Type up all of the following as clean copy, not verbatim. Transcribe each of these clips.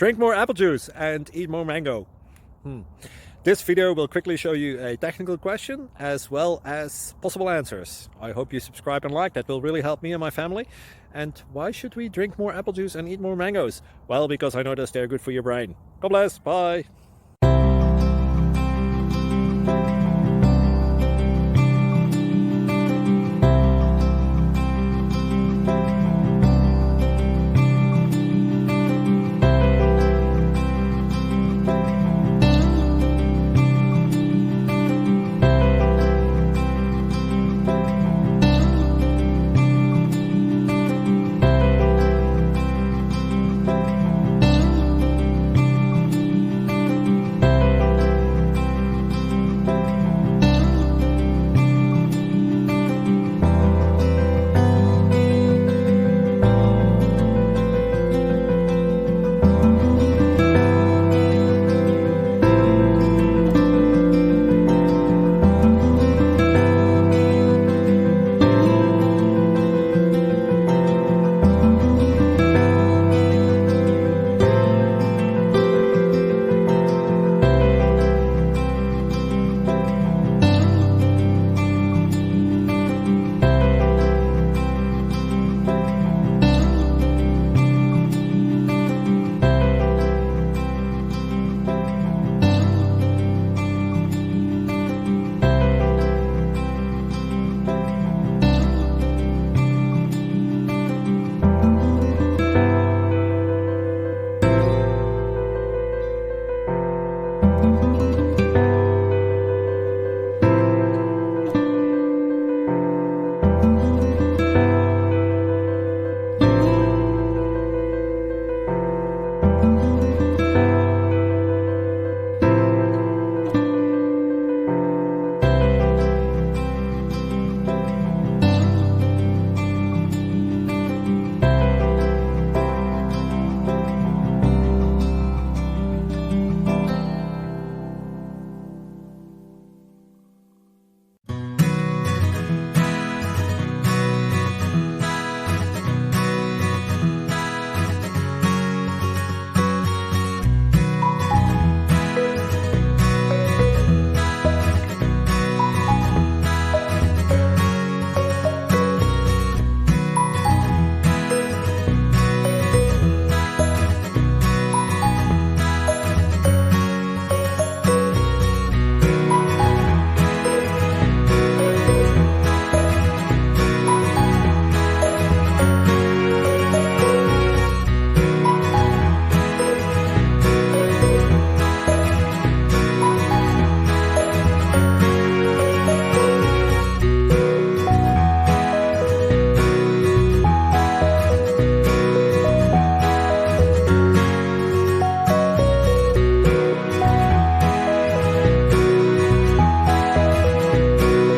Drink more apple juice and eat more mango. This video will quickly show you a technical question as well as possible answers. I hope you subscribe and like, that will really help me and my family. And why should we drink more apple juice and eat more mangoes? Well, because I noticed they're good for your brain. God bless, bye.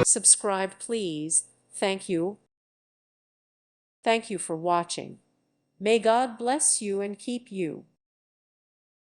Subscribe, please. Thank you. Thank you for watching. May God bless you and keep you.